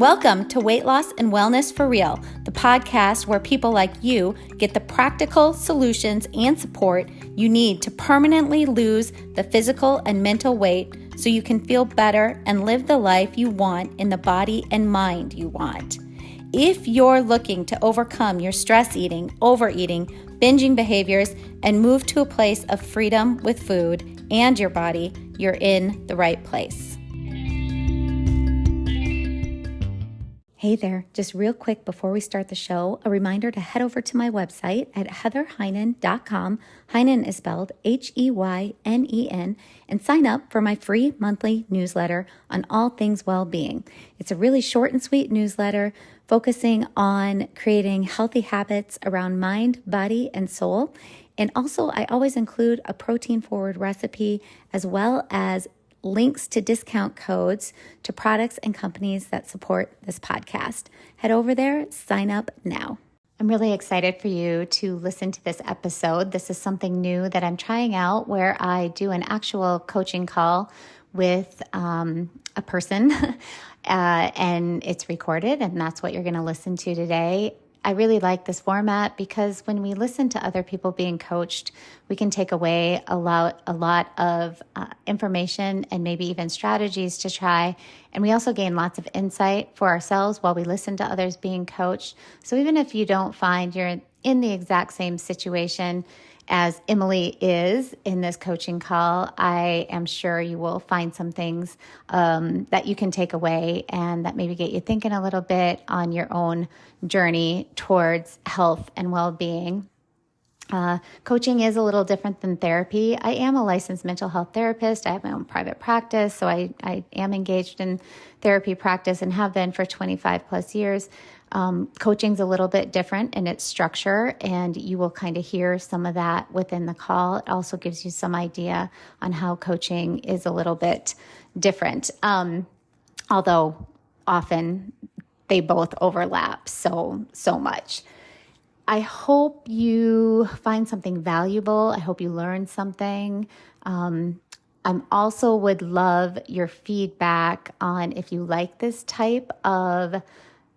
Welcome to Weight Loss and Wellness for Real, the podcast where people like you get the practical solutions and support you need to permanently lose the physical and mental weight so you can feel better and live the life you want in the body and mind you want. If you're looking to overcome your stress eating, overeating, binging behaviors, and move to a place of freedom with food and your body, you're in the right place. Hey there, just real quick before we start the show, a reminder to head over to my website at heatherheinen.com. Heinen is spelled Heynen, and sign up for my free monthly newsletter on all things well-being. It's a really short and sweet newsletter focusing on creating healthy habits around mind, body, and soul. And also, I always include a protein-forward recipe as well as links to discount codes to products and companies that support this podcast. Head over there, sign up now. I'm really excited for you to listen to this episode. This is something new that I'm trying out where I do an actual coaching call with a person and it's recorded, and that's what you're going to listen to today. I really like this format because when we listen to other people being coached, we can take away a lot of information and maybe even strategies to try. And we also gain lots of insight for ourselves while we listen to others being coached. So even if you don't find you're in the exact same situation as Emily is in this coaching call, I am sure you will find some things that you can take away and that maybe get you thinking a little bit on your own journey towards health and well-being. Coaching is a little different than therapy. I am a licensed mental health therapist. I have my own private practice, so I am engaged in therapy practice and have been for 25 plus years. Coaching's a little bit different in its structure, and you will kind of hear some of that within the call. It also gives you some idea on how coaching is a little bit different, although often they both overlap so much. I hope you find something valuable. I hope you learn something. I also would love your feedback on if you like this type of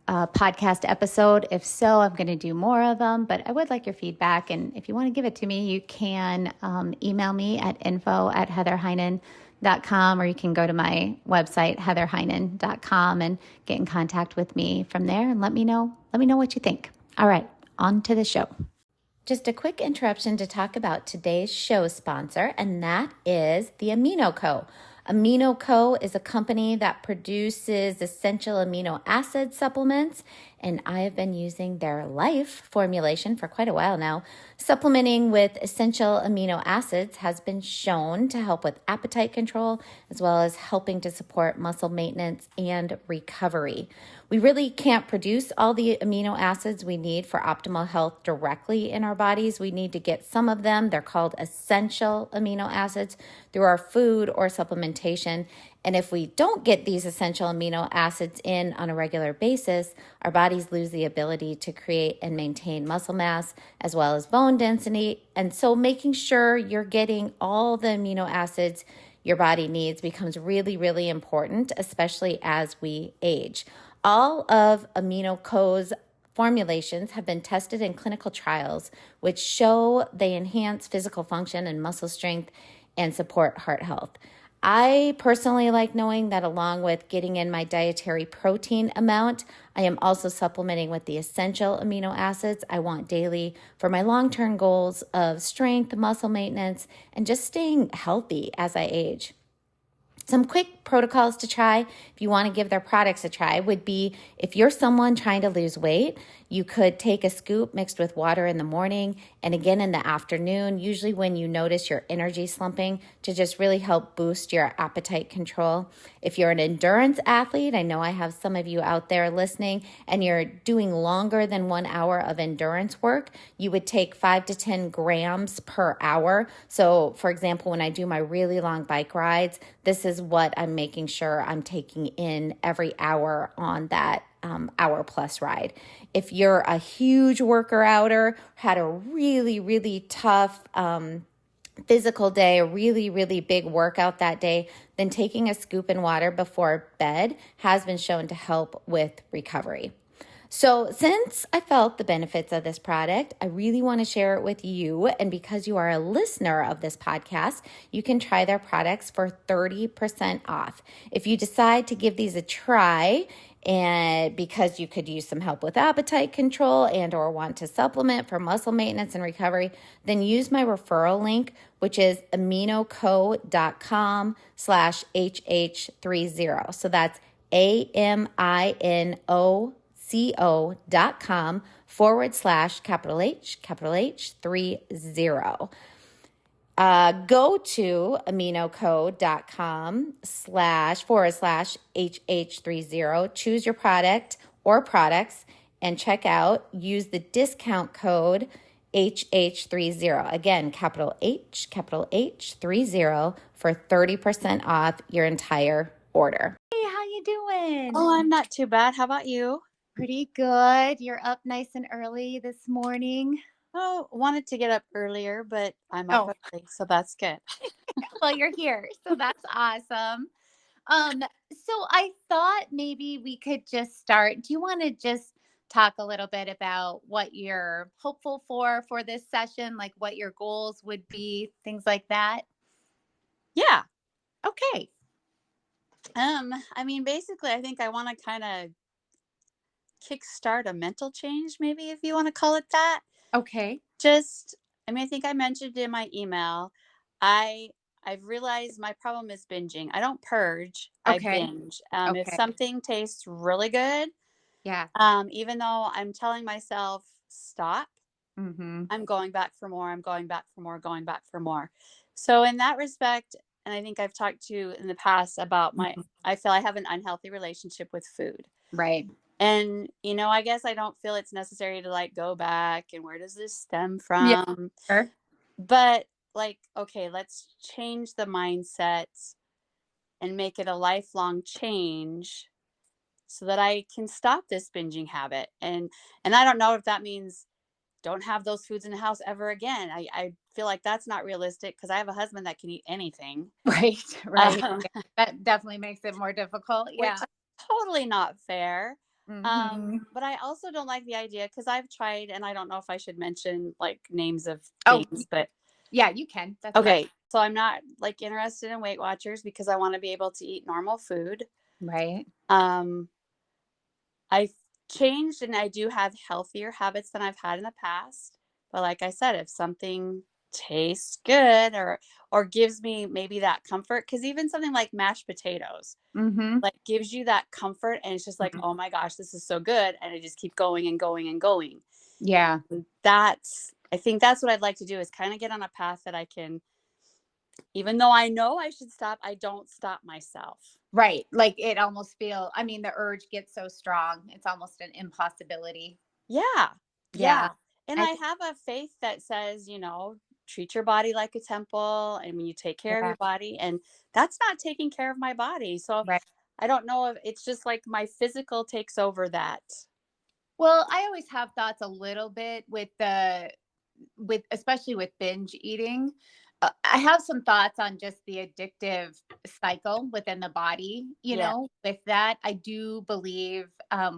podcast episode. If so, I'm going to do more of them, but I would like your feedback. And if you want to give it to me, you can email me at info@heatherheinen.com, or you can go to my website, heatherheinen.com, and get in contact with me from there and let me know what you think. All right, on to the show. Just a quick interruption to talk about today's show sponsor, and that is the Amino Co. Amino Co. is a company that produces essential amino acid supplements, and I have been using their Life formulation for quite a while now. Supplementing with essential amino acids has been shown to help with appetite control, as well as helping to support muscle maintenance and recovery. We really can't produce all the amino acids we need for optimal health directly in our bodies. We need to get some of them. They're called essential amino acids through our food or supplementation. And if we don't get these essential amino acids in on a regular basis, our bodies lose the ability to create and maintain muscle mass as well as bone density. And so making sure you're getting all the amino acids your body needs becomes really, really important, especially as we age. All of Amino Co.'s formulations have been tested in clinical trials, which show they enhance physical function and muscle strength and support heart health. I personally like knowing that along with getting in my dietary protein amount, I am also supplementing with the essential amino acids I want daily for my long-term goals of strength, muscle maintenance, and just staying healthy as I age. Some quick protocols to try if you want to give their products a try would be if you're someone trying to lose weight, you could take a scoop mixed with water in the morning and again in the afternoon, usually when you notice your energy slumping, to just really help boost your appetite control. If you're an endurance athlete, I know I have some of you out there listening, and you're doing longer than 1 hour of endurance work, you would take 5 to 10 grams per hour. So for example, when I do my really long bike rides, this is what I'm making sure I'm taking in every hour on that hour plus ride. If you're a huge worker outer, had a really, really tough physical day, a really, really big workout that day, then taking a scoop in water before bed has been shown to help with recovery. So, since I felt the benefits of this product, I really want to share it with you. And because you are a listener of this podcast, you can try their products for 30% off. If you decide to give these a try, and because you could use some help with appetite control and or want to supplement for muscle maintenance and recovery, then use my referral link, which is aminoco.com/HH30. So that's AMINOCO.com/H30. Go to aminoco.com//HH30, choose your product or products and check out. Use the discount code HH30. Again, capital H30 for 30% off your entire order. Hey, how you doing? Oh, I'm not too bad. How about you? Pretty good. You're up nice and early this morning. Oh, wanted to get up earlier, but I'm up early, so that's good. Well, you're here, so that's awesome. So I thought maybe we could just start. Do you want to just talk a little bit about what you're hopeful for this session, like what your goals would be, things like that? Yeah. Okay. I mean, basically, I think I want to kind of kickstart a mental change, maybe if you want to call it that. Okay. I think I mentioned in my email, I've realized my problem is binging. I don't purge, I Okay. binge. If Okay. something tastes really good, Yeah. even though I'm telling myself stop, Mm-hmm. I'm going back for more. I'm going back for more, going back for more. So in that respect, and I think I've talked to you in the past about I feel I have an unhealthy relationship with food. Right. And, I guess I don't feel it's necessary to like go back and where does this stem Yeah. from? Sure. But like, okay, let's change the mindset and make it a lifelong change so that I can stop this binging habit. And I don't know if that means don't have those foods in the house ever again. I feel like that's not realistic because I have a husband that can eat anything. Right. Right. Um, Yeah. That definitely makes it more difficult. which Yeah. is totally not fair. Mm-hmm. But I also don't like the idea because I've tried, and I don't know if I should mention like names of Oh, things, but yeah, you can. That's fine. okay. So I'm not like interested in Weight Watchers because I want to be able to eat normal food. Right. Um, I've changed and I do have healthier habits than I've had in the past. But like I said, if something tastes good or gives me maybe that comfort, because even something like mashed potatoes, Mm-hmm. like gives you that comfort and it's just like, oh my gosh, this is so good. And I just keep going and going and going. Yeah. I think that's what I'd like to do is kind of get on a path that I can, even though I know I should stop, I don't stop myself. Right. Like it almost the urge gets so strong. It's almost an impossibility. Yeah. Yeah. And I have a faith that says, treat your body like a temple and when you take care of Yeah. your body, and that's not taking care of my body. So Right. I don't know if it's just like my physical takes over that. Well, I always have thoughts a little bit especially with binge eating. I have some thoughts on just the addictive cycle within the body, Yeah. with that. I do believe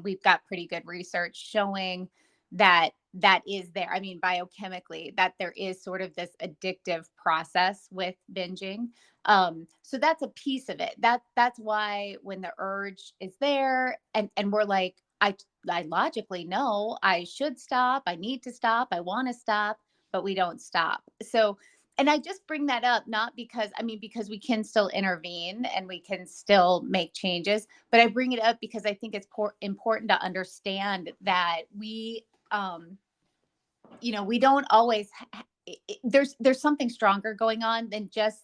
we've got pretty good research showing that is there. I mean, biochemically, that there is sort of this addictive process with binging. So that's a piece of it. That's why when the urge is there and we're like, I logically know I should stop, I need to stop, I want to stop, but we don't stop. So, and I just bring that up not because we can still intervene and we can still make changes, but I bring it up because I think it's important to understand that we don't always there's something stronger going on than just.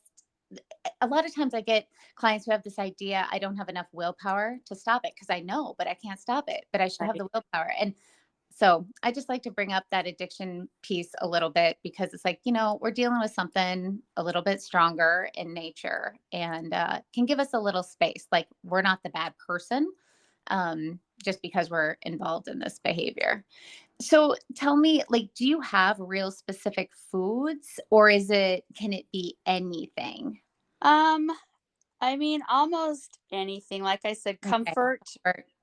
A lot of times I get clients who have this idea I don't have enough willpower to stop it because I know, but I can't stop it, but I should have Right. the willpower. And so I just like to bring up that addiction piece a little bit because it's like, we're dealing with something a little bit stronger in nature and can give us a little space. Like we're not the bad person just because we're involved in this behavior. So tell me, like, do you have real specific foods or can it be anything? Um, I mean, almost anything. Like I said, Okay. comfort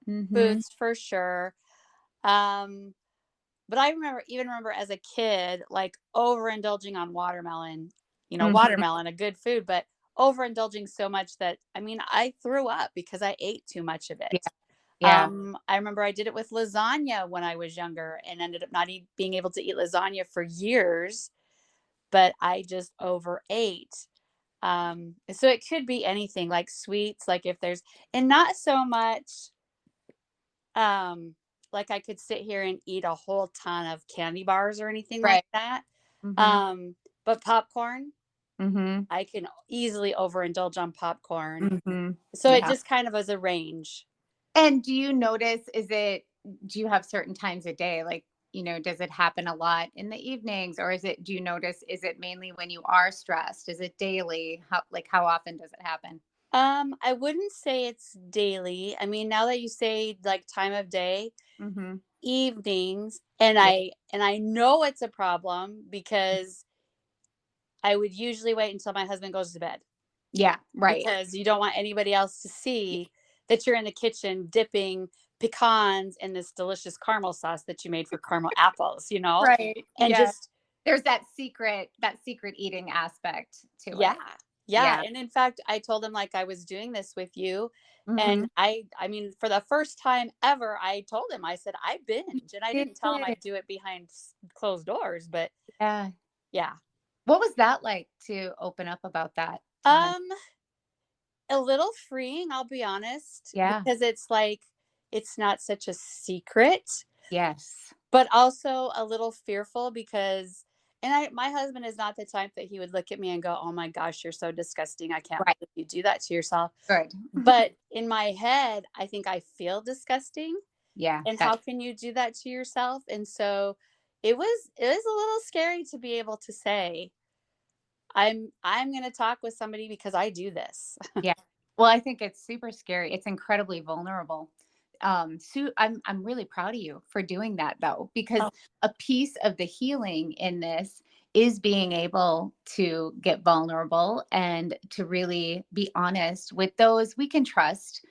Mm-hmm. foods for sure. Um, but I remember as a kid, like overindulging on watermelon. Mm-hmm. Watermelon, a good food, but overindulging so much that I mean, I threw up because I ate too much of Yeah. it. Yeah. I remember I did it with lasagna when I was younger and ended up not being able to eat lasagna for years, but I just overate. So it could be anything like sweets, like if there's, and not so much, um, like I could sit here and eat a whole ton of candy bars or anything like Right. that. Mm-hmm. But popcorn, Mm-hmm. I can easily overindulge on popcorn. Mm-hmm. So it Yeah. just kind of is a range. And do you notice, do you have certain times a day? Like, does it happen a lot in the evenings or do you notice, is it mainly when you are stressed? Is it daily? How often does it happen? I wouldn't say it's daily. I mean, now that you say like time of day, Mm-hmm. evenings, and Yeah. I know it's a problem because I would usually wait until my husband goes to bed Yeah. Right. because you don't want anybody else to see that you're in the kitchen dipping pecans in this delicious caramel sauce that you made for caramel apples, Right. and Yeah. just There's that secret eating aspect to yeah. it. Yeah, Yeah. and in fact, I told him like I was doing this with you, and Mm-hmm. I mean, for the first time ever, I told him, I said, "I binge," and I didn't tell him I'd do it behind closed doors, but Yeah. yeah. What was that like to open up about that to him? Um, a little freeing, I'll be honest, Yeah. because it's like it's not such a secret, Yes. but also a little fearful because my husband is not the type that he would look at me and go, "Oh my gosh, you're so disgusting. I can't Right. believe you do that to yourself." Good. But in my head, I think I feel disgusting, Yeah. and how That's can you do that to yourself? And so it was a little scary to be able to say, I'm going to talk with somebody because I do this. Yeah. Well, I think it's super scary. It's incredibly vulnerable. Sue, I'm really proud of you for doing that though, because Oh, a piece of the healing in this is being able to get vulnerable and to really be honest with those we can trust.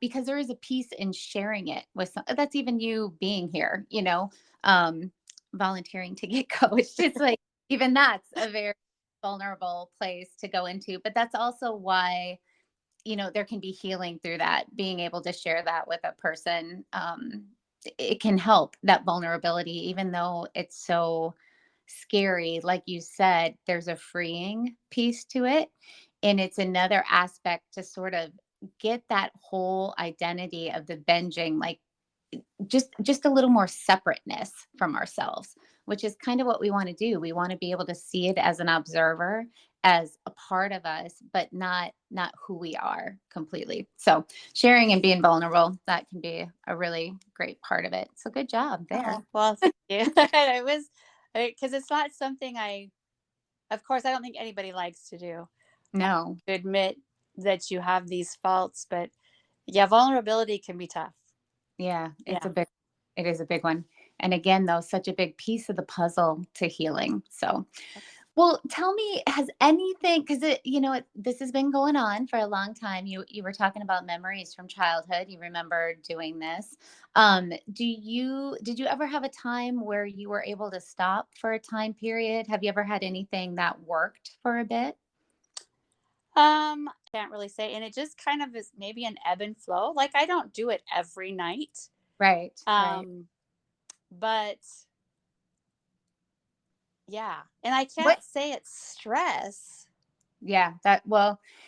Because there is a piece in sharing it with that's even you being here, um, volunteering to get coached. It's like even that's a very vulnerable place to go into, but that's also why there can be healing through that, being able to share that with a person. It can help that vulnerability, even though it's so scary. Like you said, there's a freeing piece to it, and it's another aspect to sort of get that whole identity of the binging, like just a little more separateness from ourselves, which is kind of what we want to do. We want to be able to see it as an observer, as a part of us, but not who we are completely. So sharing and being vulnerable, that can be a really great part of it. So good job there. oh, well, thank you. It was because it's not something of course, I don't think anybody likes to do, No. to admit that you have these faults, but yeah, vulnerability can be tough. Yeah, Yeah. it is a big one. And again, though, such a big piece of the puzzle to healing. So well, tell me, has anything, because this has been going on for a long time. You were talking about memories from childhood. You remember doing this. Did you ever have a time where you were able to stop for a time period? Have you ever had anything that worked for a bit? Can't really say, and it just kind of is maybe an ebb and flow. Like I don't do it every night. Right, right. Um, but yeah, and I What? can't say it's stress. Yeah,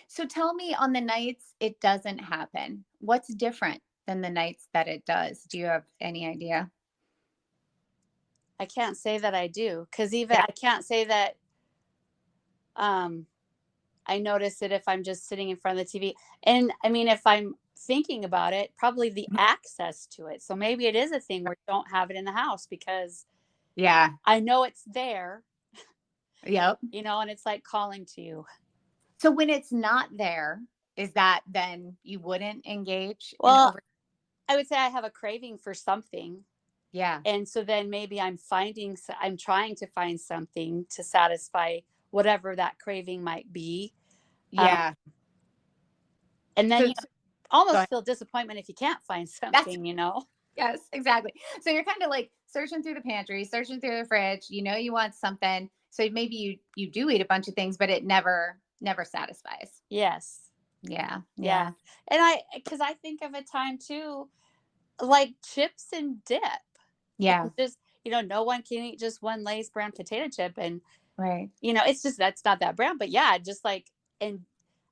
so tell me, on the nights it doesn't happen, what's different than the nights that it does? Do you have any idea? I can't say that I do because even Yeah. I can't say that um I notice it if I'm just sitting in front of the TV. And I mean, if I'm thinking about it, probably the access to it. So maybe it is a thing where you don't have it in the house because Yeah. I know it's there, Yep. and it's like calling to you. So when it's not there, is that then you wouldn't engage in Well, over? I would say I have a craving for something. Yeah. And so then maybe I'm trying to find something to satisfy whatever that craving might be. Um, Yeah. and then, So, you know, so go almost ahead. feel disappointment if you can't find That's something, you know? yes, exactly. So you're kind of like searching through the pantry, searching through the fridge. You know you want something. So maybe you do eat a bunch of things, but it never satisfies. Yes. Yeah. Yeah. Yeah. And because I think of a time too, like chips and dip. Yeah. And just, no one can eat just one Lay's brown potato chip. And, Right. it's just, that's not that brown. But yeah, just like, and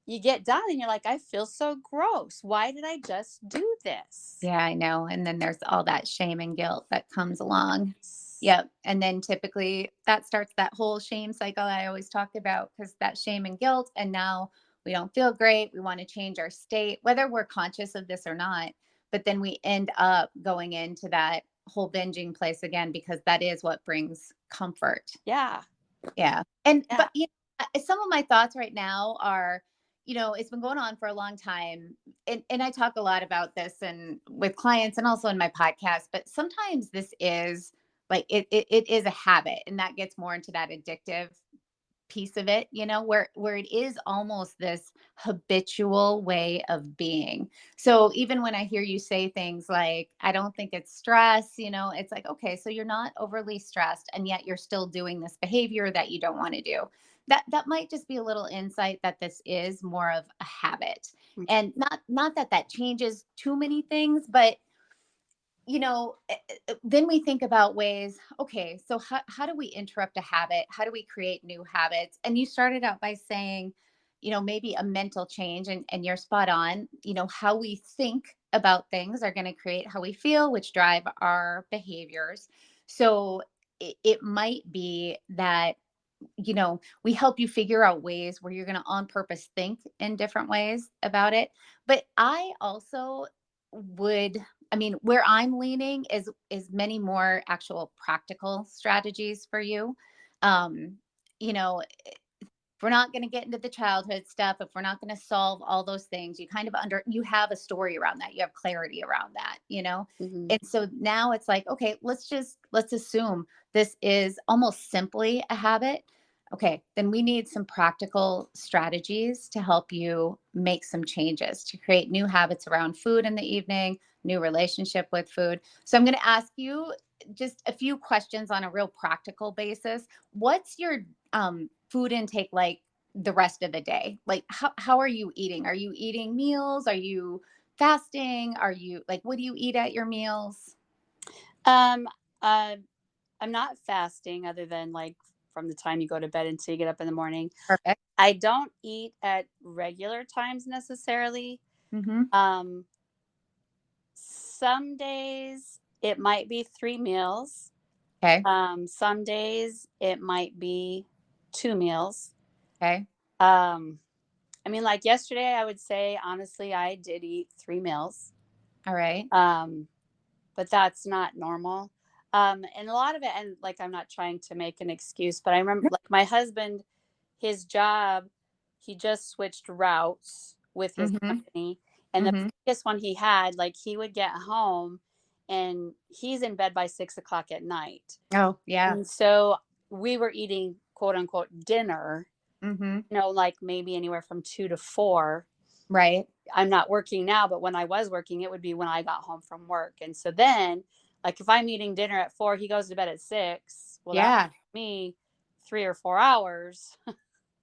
you get done and you're like, I feel so gross. Why did I just do this? Yeah, I know. And then there's all that shame and guilt that comes along. Yep. And then typically that starts that whole shame cycle I always talked about, because that shame and guilt. And now we don't feel great. We want to change our state, whether we're conscious of this or not. But then we end up going into that whole binging place again, because that is what brings comfort. Yeah. Yeah. And, Yeah. but some of my thoughts right now are, it's been going on for a long time. And I talk a lot about this and with clients and also in my podcast, but sometimes this is like, it is a habit, and that gets more into that addictive piece of it, where it is almost this habitual way of being. So even when I hear you say things like, I don't think it's stress, it's like, okay, so you're not overly stressed and yet you're still doing this behavior that you don't want to do. That might just be a little insight that this is more of a habit. And not that that changes too many things, but then we think about ways, okay, so how do we interrupt a habit? How do we create new habits? And you started out by saying, maybe a mental change, and you're spot on. How we think about things are going to create how we feel, which drive our behaviors. So it might be that we help you figure out ways where you're going to on purpose think in different ways about it. But I also would, I mean, where I'm leaning is many more actual practical strategies for you. Um, if we're not going to get into the childhood stuff, if we're not going to solve all those things, you have a story around that, you have clarity around that. Mm-hmm. And so now it's like, okay, let's assume this is almost simply a habit. Okay, then we need some practical strategies to help you make some changes to create new habits around food in the evening, new relationship with food. So I'm going to ask you just a few questions on a real practical basis. What's your food intake like the rest of the day? Like how are you eating? Are you eating meals? Are you fasting? Are you like, what do you eat at your meals? Um, uh, I'm not fasting other than like from the time you go to bed until you get up in the morning. Perfect. I don't eat at regular times necessarily. Mm-hmm. Um, some days it might be 3 meals. Okay. Some days it might be 2 meals. Okay. Um, I mean, like yesterday, I would say honestly, I did eat 3 meals. All right. But that's not normal. And a lot of it, and like I'm not trying to make an excuse, but I remember like my husband, his job, he just switched routes with his Mm-hmm. company. And the Mm-hmm. previous one he had, like he would get home and he's in bed by 6 o'clock at night. Oh, yeah. And so we were eating quote unquote dinner, Mm-hmm. like maybe anywhere from 2 to 4. Right. I'm not working now, but when I was working, it would be when I got home from work. And so then, like, if I'm eating dinner at 4, he goes to bed at 6. Well, that Yeah, me 3 or 4 hours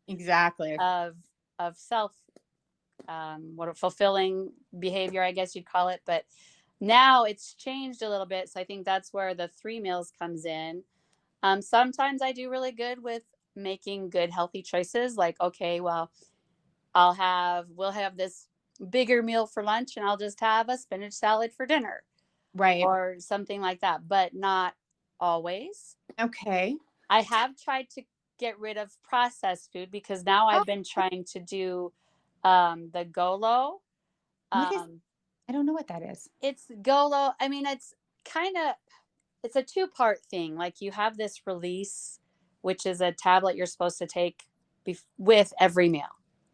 exactly. of self what a fulfilling behavior, I guess you'd call it. But now it's changed a little bit, so I think that's where the 3 meals comes in. Sometimes I do really good with making good healthy choices. Like, okay, well, we'll have this bigger meal for lunch and I'll just have a spinach salad for dinner Right. or something like that, but not always. Okay. I have tried to get rid of processed food because now Oh, I've been trying to do the Golo. what is, Um, I don't know what that is. it's Golo. I mean, it's a two-part thing. Like you have this release, which is a tablet you're supposed to take with every meal.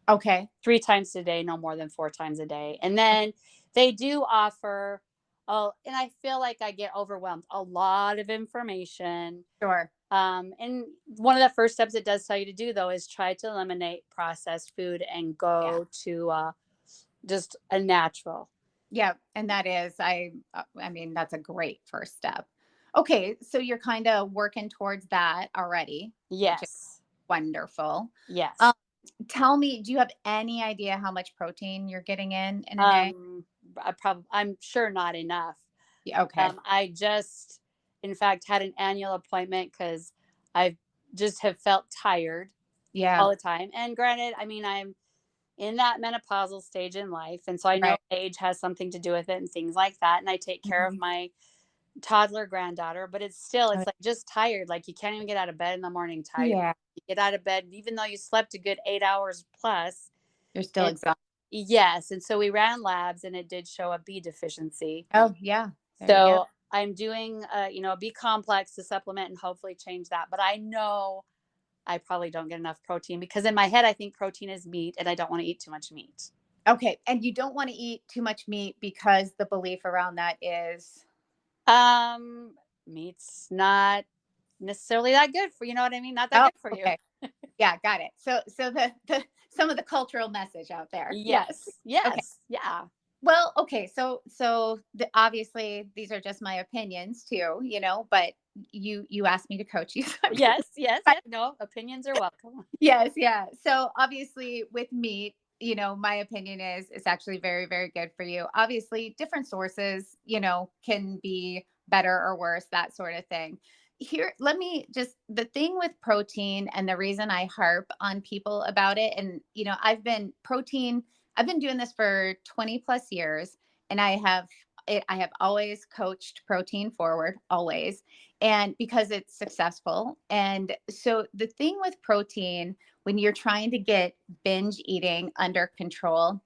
Okay. 3 times a day, no more than 4 times a day. And then they do offer Oh, and I feel like I get overwhelmed. A lot of information. Sure. And one of the first steps it does tell you to do, though, is try to eliminate processed food and Yeah. go to just a natural. Yeah. And that is, I mean, that's a great first step. Okay. So you're kind of working towards that already, which is Yes. wonderful. Um, Yes. Tell me, do you have any idea how much protein you're getting in a day? Um, I'm sure not enough. Yeah. Okay. I just, in fact, had an annual appointment because I just have felt tired Yeah. all the time. And granted, I mean, I'm in that menopausal stage in life. And so I know Right. age has something to do with it and things like that. And I take care of Mhm. my toddler granddaughter, but it's still, Oh, it's like just tired. Like you can't even get out of bed in the morning tired. yeah. You get out of bed, even though you slept a good 8 hours plus. You're still And exhausted. yes. And so we ran labs and it did show a B deficiency. Oh, yeah. There you go. So I'm doing, a B complex to supplement and hopefully change that. But I know I probably don't get enough protein because in my head, I think protein is meat and I don't want to eat too much meat. Okay. And you don't want to eat too much meat because the belief around that is, Um, Meat's not necessarily that good for, you know what I mean? Not that oh, good for you. okay. Yeah, got it. So the some of the cultural message out there. Yes. Yes. Okay. Yes. Yeah. Well, okay. Obviously these are just my opinions too, but you asked me to coach you. So I'm gonna- Yes. Yes. Yes. No, opinions are welcome. yes, yeah. So obviously with meat, my opinion is it's actually very, very good for you. Obviously, different sources, can be better or worse, that sort of thing. Here, let me just the thing with protein and the reason I harp on people about it. And, I've been doing this for 20 plus years, and I have always coached protein forward, always, and because it's successful. And so the thing with protein, when you're trying to get binge eating under control,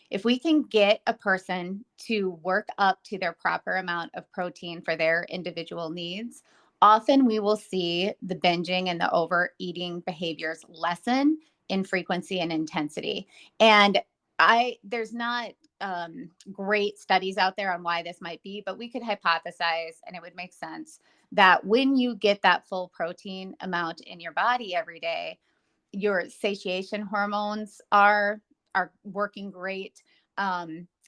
if we can get a person to work up to their proper amount of protein for their individual needs, often we will see the binging and the overeating behaviors lessen in frequency and intensity. And there's not great studies out there on why this might be, but we could hypothesize, and it would make sense that when you get that full protein amount in your body every day, your satiation hormones are working great.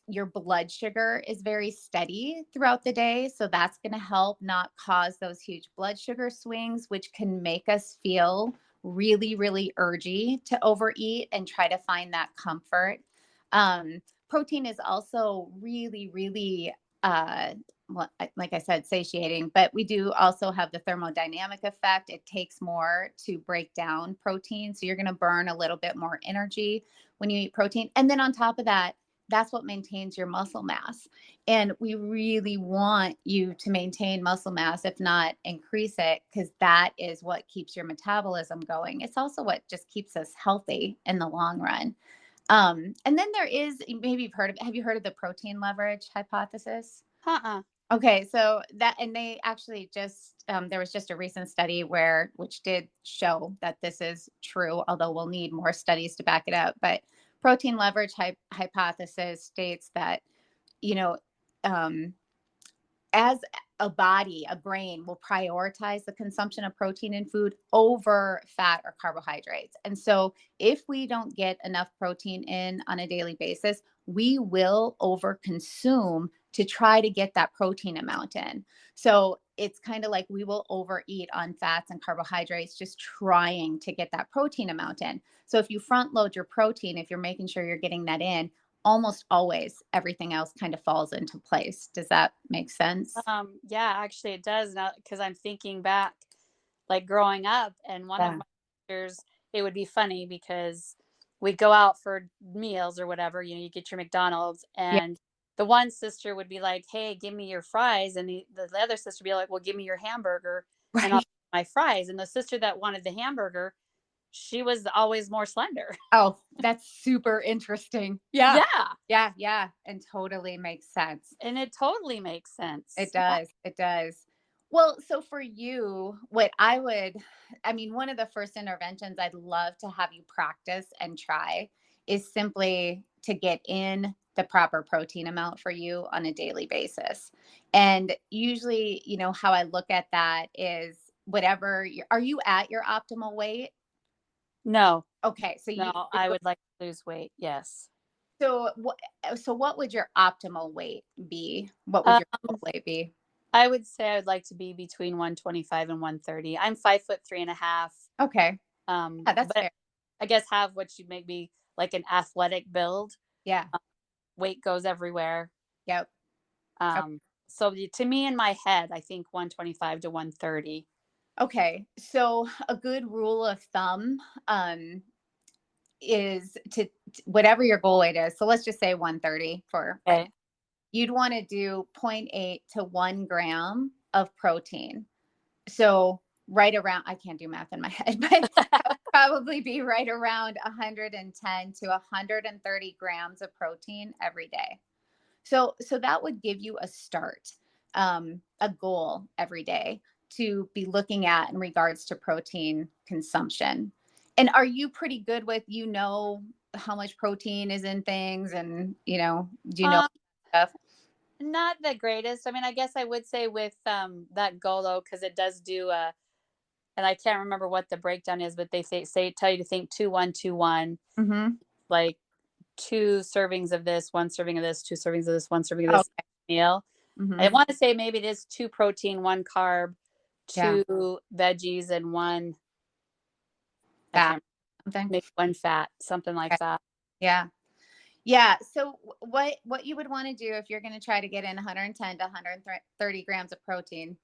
Your blood sugar is very steady throughout the day, so that's going to help not cause those huge blood sugar swings, which can make us feel really, really urgy to overeat and try to find that comfort. Protein is also really, really well, like I said, satiating, but we do also have the thermodynamic effect. It takes more to break down protein. So you're going to burn a little bit more energy when you eat protein. And then on top of that, that's what maintains your muscle mass. And we really want you to maintain muscle mass, if not increase it, because that is what keeps your metabolism going. It's also what just keeps us healthy in the long run. And then there is, maybe have you heard of the protein leverage hypothesis? Uh-uh. Okay, so that, and they actually just, there was just a recent study which did show that this is true, although we'll need more studies to back it up. But protein leverage hypothesis states that, you know, um, as a brain will prioritize the consumption of protein in food over fat or carbohydrates. And so if we don't get enough protein in on a daily basis, we will overconsume to try to get that protein amount in. So it's kind of like we will overeat on fats and carbohydrates, just trying to get that protein amount in. So if you front load your protein, if you're making sure you're getting that in, almost always everything else kind of falls into place. Does that make sense? Yeah, actually it does now because I'm thinking back like growing up and one of Yeah. my sisters, it would be funny because we'd go out for meals or whatever, you get your McDonald's Yeah. and the one sister would be like, "Hey, give me your fries." And the other sister would be like, "Well, give me your hamburger and I'll Right. get my fries." And the sister that wanted the hamburger, she was always more slender. Oh, that's super interesting. Yeah. Yeah. Yeah. Yeah. And totally makes sense. And it totally makes It sense. Yeah. does. It does. Well, so for you, one of the first interventions I'd love to have you practice and try is simply to get in the proper protein amount for you on a daily basis. And usually, how I look at that is whatever are you at your optimal weight? No, Okay. no, I would like to lose weight. Yes. So what would your optimal weight be? What would Um, your goal weight be? I would say I would like to be between 125 and 130. I'm 5'3.5". Okay. Yeah, that's But fair. I guess have what you make me like an athletic build. Yeah. Weight goes everywhere. Yep. So to me in my head, I think 125 to 130. Okay. So a good rule of thumb is to whatever your goal weight is. So let's just say 130 for right Okay. now. You'd want to do 0.8 to 1 gram of protein. So right around, I can't do math in my head, but that would probably be right around 110 to 130 grams of protein every day. So that would give you a start, a goal every day to be looking at in regards to protein consumption. And are you pretty good with, how much protein is in things and, do you know Um, stuff? Not the greatest. I mean, I guess I would say with that goal though, because it does do and I can't remember what the breakdown is, but they say tell you to think 2-1-2-1, Mm-hmm. like 2 servings of this, 1 serving of this, 2 servings of this, 1 serving of this Okay. meal. I Mm-hmm. want to say maybe it is 2 protein, 1 carb, Yeah. 2 veggies, and 1, I Fat. can't, Something. maybe 1 fat, something like Okay. that. Yeah. Yeah. So what you would want to do if you're going to try to get in 110 to 130 grams of protein,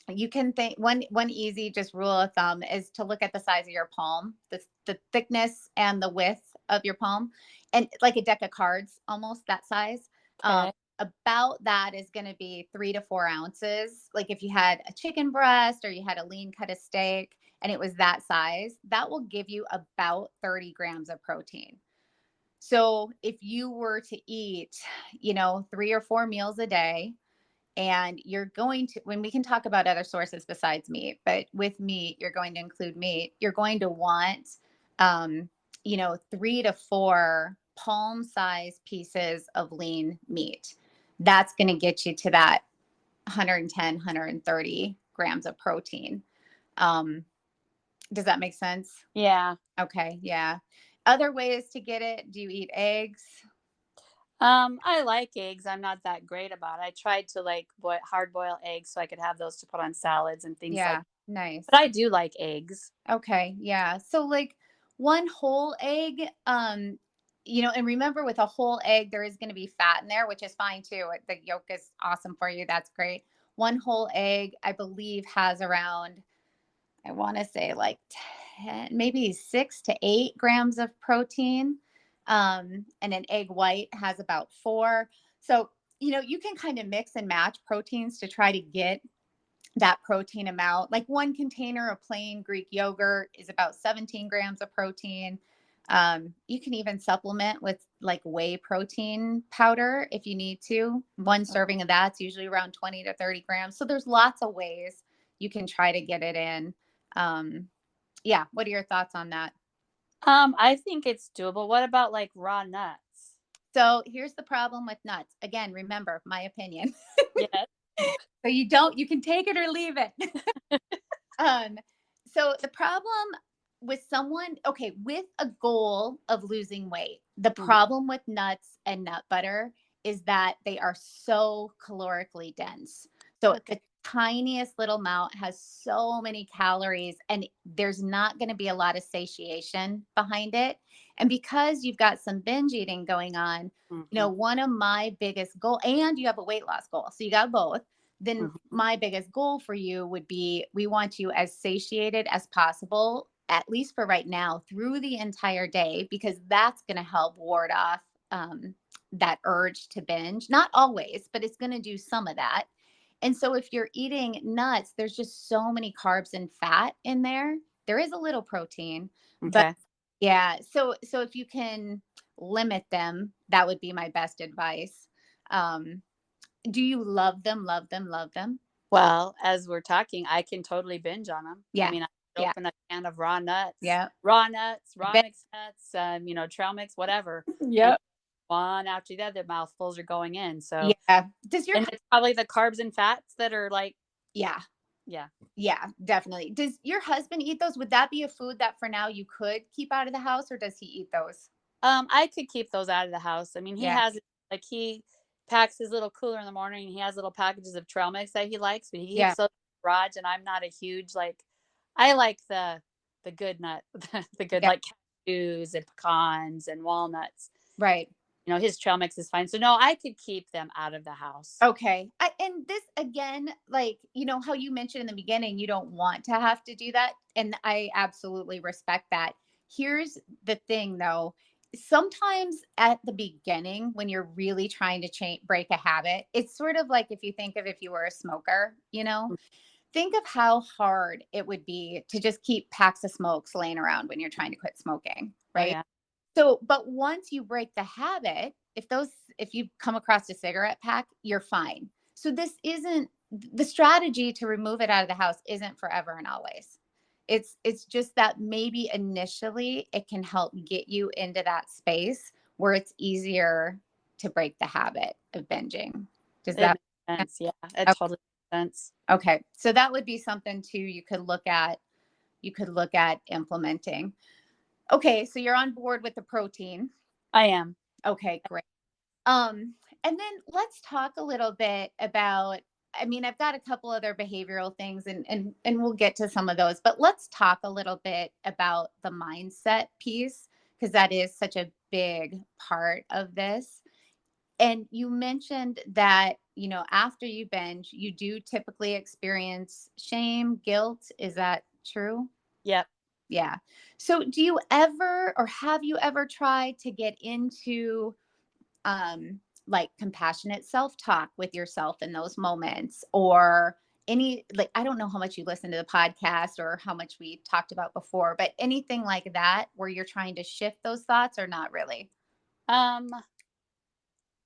you can think one easy just rule of thumb is to look at the size of your palm, the thickness and the width of your palm, and like a deck of cards, almost that size. Um, Okay. about that is going to be 3 to 4 ounces. Like if you had a chicken breast or you had a lean cut of steak and it was that size, that will give you about 30 grams of protein. So if you were to eat, 3 or 4 meals a day, and you're going to, when we can talk about other sources besides meat, but with meat, you're going to include meat, you're going to want, 3 to 4 palm size pieces of lean meat. That's going to get you to that 110, 130 grams of protein. Does that make sense? Yeah. Okay. Yeah. Other ways to get it. Do you eat eggs? I like eggs. I'm not that great about it. I tried to like hard boil eggs so I could have those to put on salads and things like Yeah. that. Nice. But I do like eggs. Okay, yeah. So like one whole egg, and remember with a whole egg, there is going to be fat in there, which is fine too. The yolk is awesome for you. That's great. One whole egg, I believe, has around, I want to say like 10, maybe 6 to 8 grams of protein. And an egg white has about 4. So, you can kind of mix and match proteins to try to get that protein amount. Like one container of plain Greek yogurt is about 17 grams of protein. You can even supplement with like whey protein powder if you need to. One serving of that's usually around 20 to 30 grams. So there's lots of ways you can try to get it in. Yeah. What are your thoughts on that? I think it's doable. What about like raw nuts? So here's the problem with nuts. Again, remember my opinion. Yes. So you can take it or leave it. Um, so the problem with with a goal of losing weight, the Mhm. problem with nuts and nut butter is that they are so calorically dense. So Okay. the tiniest little amount has so many calories, and there's not going to be a lot of satiation behind it. And because you've got some binge eating going on, Hmm. one of my biggest goal, and you have a weight loss goal, so you got both, then Hmm. my biggest goal for you would be we want you as satiated as possible, at least for right now, through the entire day, because that's going to help ward off that urge to binge. Not always, but it's going to do some of that. And so if you're eating nuts, there's just so many carbs and fat in there. There is a little protein, but Okay. yeah. So if you can limit them, that would be my best advice. Um, do you love them, love them, love them? Well, as we're talking, I can totally binge on them. I Yeah. mean, I could Yeah. open a can of Yeah. raw nuts, I raw bet. mixed nuts, trail mix, whatever. And Yep. one after the other, mouthfuls are going in. So, Yeah. Does your and it's probably the carbs and fats that are like, yeah. yeah. Yeah, definitely. Does your husband eat those? Would that be a food that for now you could keep out of the house, or does he eat those? I could keep those out of the house. I mean, he Yeah. has like he packs his little cooler in the morning and he has little packages of trail mix that he likes, but he Yeah. keeps those in the garage and I'm not a huge like I like the good nut the good Yeah. like cashews and pecans and walnuts. Right. His trail mix is fine. So no, I could keep them out of the house. Okay. And this again, like, how you mentioned in the beginning, you don't want to have to do that. And I absolutely respect that. Here's the thing though. Sometimes at the beginning, when you're really trying to break a habit, it's sort of like if you were a smoker, think of how hard it would be to just keep packs of smokes laying around when you're trying to quit smoking, Oh right? yeah. So, but once you break the habit, if you come across a cigarette pack, you're fine. So this isn't the strategy to remove it out of the house isn't forever and always. It's just that maybe initially it can help get you into that space where it's easier to break the habit of binging. Does It that makes make sense. Yeah. It sense? totally makes sense. Okay. So that would be something too you could look at implementing. Okay, so you're on board with the protein. I am. Okay, great. And then let's talk a little bit about, I mean, I've got a couple other behavioral things and we'll get to some of those, but let's talk a little bit about the mindset piece because that is such a big part of this. And you mentioned that, after you binge, you do typically experience shame, guilt. Is that true? Yep. Yeah. So do you ever or have you ever tried to get into like compassionate self-talk with yourself in those moments or any like I don't know how much you listen to the podcast or how much we talked about before, but anything like that where you're trying to shift those thoughts or not really? Um,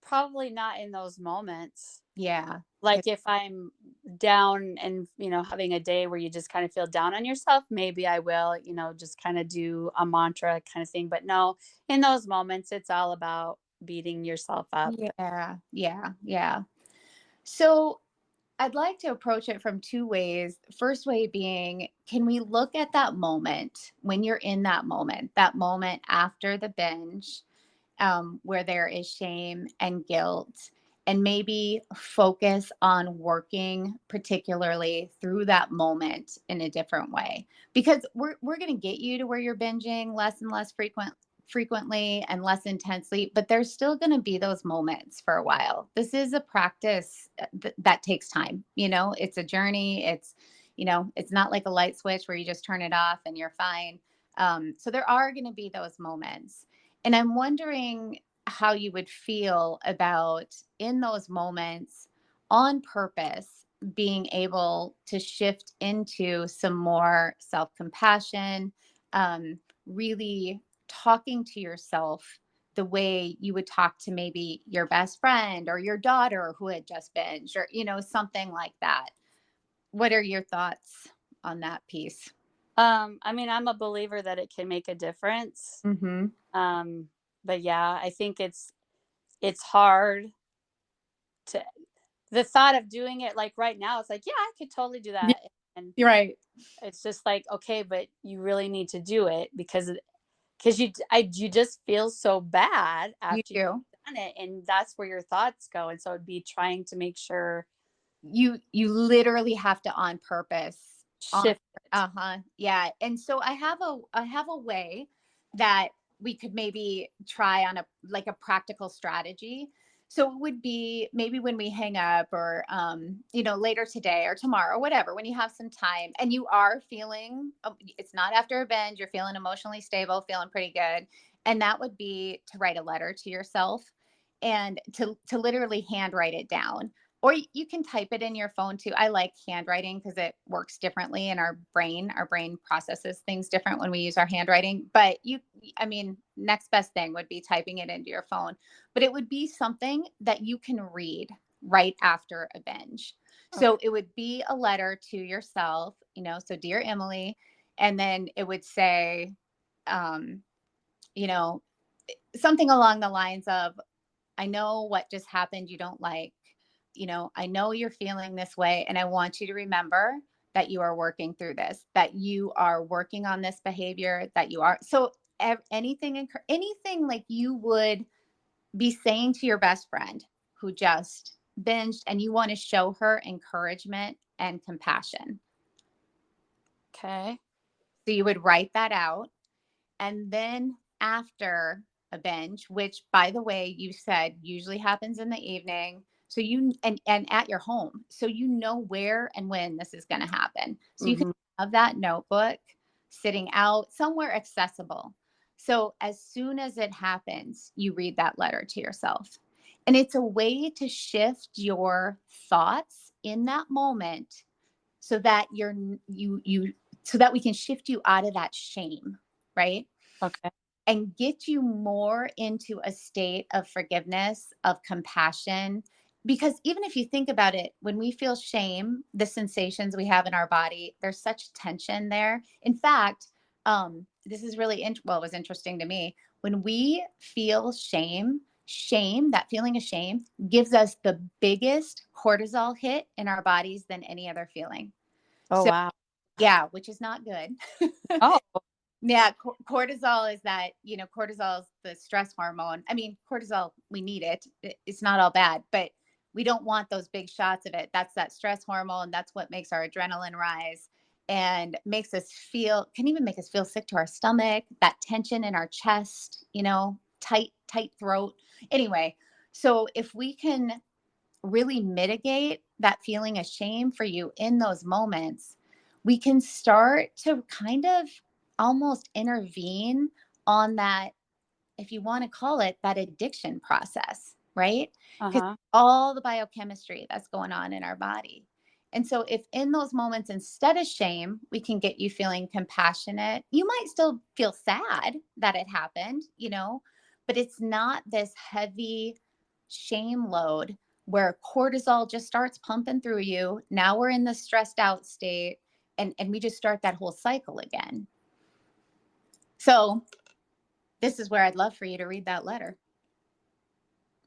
Probably not in those moments. Yeah. Like if I'm down and, having a day where you just kind of feel down on yourself, maybe I will, just kind of do a mantra kind of thing. But no, in those moments, it's all about beating yourself up. Yeah. Yeah. Yeah. So I'd like to approach it from two ways. First way being, can we look at that moment when you're in that moment after the binge, where there is shame and guilt, and maybe focus on working particularly through that moment in a different way? Because we're going to get you to where you're binging less and less frequently and less intensely, but there's still going to be those moments for a while. This is a practice that takes time. It's a journey. It's not like a light switch where you just turn it off and you're fine. So there are going to be those moments. And I'm wondering how you would feel about in those moments on purpose being able to shift into some more self compassion, really talking to yourself the way you would talk to maybe your best friend or your daughter who had just binged or, something like that. What are your thoughts on that piece? I mean, I'm a believer that it can make a difference. Mm-hmm. Um, but yeah, I think it's hard to the thought of doing it like right now, it's like, yeah, I could totally do that. And You're right. it's just like, okay, but you really need to do it because you just feel so bad You after do. you've done it, and that's where your thoughts go. And so it'd be trying to make sure You literally have to on purpose on shift it. uh-huh yeah. And so I have a way that we could maybe try on a practical strategy. So it would be maybe when we hang up or later today or tomorrow, whatever, when you have some time and you are feeling it's not after a binge, you're feeling emotionally stable, feeling pretty good, and that would be to write a letter to yourself and to literally handwrite it down, or you can type it in your phone too. I like handwriting because it works differently in our brain. Our brain processes things different when we use our handwriting. But I mean, next best thing would be typing it into your phone. But it would be something that you can read right after a binge. So Okay. it would be a letter to yourself, so dear Emily, and then it would say, um, you know, something along the lines of, I know what just happened you don't like. I know you're feeling this way. And I want you to remember that you are working through this, that you are working on this behavior, that you are. So anything like you would be saying to your best friend who just binged, and you want to show her encouragement and compassion. Okay. So you would write that out. And then after a binge, which by the way, you said usually happens in the evening. So and at your home. So you know where and when this is going to happen. So you can Mm-hmm. have that notebook sitting out somewhere accessible. So as soon as it happens, you read that letter to yourself. And it's a way to shift your thoughts in that moment so that so that we can shift you out of that shame, right? Okay. And get you more into a state of forgiveness, of compassion. Because even if you think about it, when we feel shame, the sensations we have in our body, there's such tension there. In fact, this is really, it was interesting to me. When we feel shame, that feeling of shame gives us the biggest cortisol hit in our bodies than any other feeling. Oh, So, wow. yeah, which is not good. Oh, Yeah, cortisol is that, cortisol is the stress hormone. I mean, cortisol, we need it. It's not all bad, but we don't want those big shots of it. That's that stress hormone. That's what makes our adrenaline rise and can even make us feel sick to our stomach, that tension in our chest, tight throat. Anyway, so if we can really mitigate that feeling of shame for you in those moments, we can start to kind of almost intervene on that, if you want to call it that addiction process, right? Because uh-huh. all the biochemistry that's going on in our body. And so, if in those moments, instead of shame, we can get you feeling compassionate, you might still feel sad that it happened, but it's not this heavy shame load where cortisol just starts pumping through you. Now we're in the stressed out state, and we just start that whole cycle again. So, this is where I'd love for you to read that letter.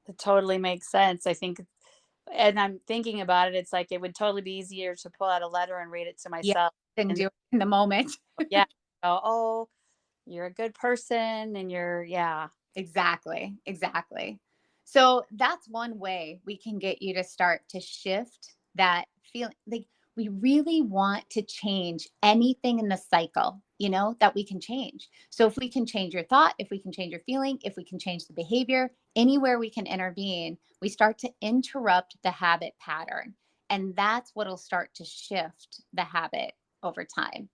It totally makes sense. I think, and I'm thinking about it, it's like it would totally be easier to pull out a letter and read it to Yeah, myself. and And do it in the moment. yeah, go, oh, you're a good person and yeah. Exactly. Exactly. So that's one way we can get you to start to shift that feeling. Like, we really want to change anything in the cycle, that we can change. So if we can change your thought, if we can change your feeling, if we can change the behavior, anywhere we can intervene, we start to interrupt the habit pattern. And that's what'll start to shift the habit over time.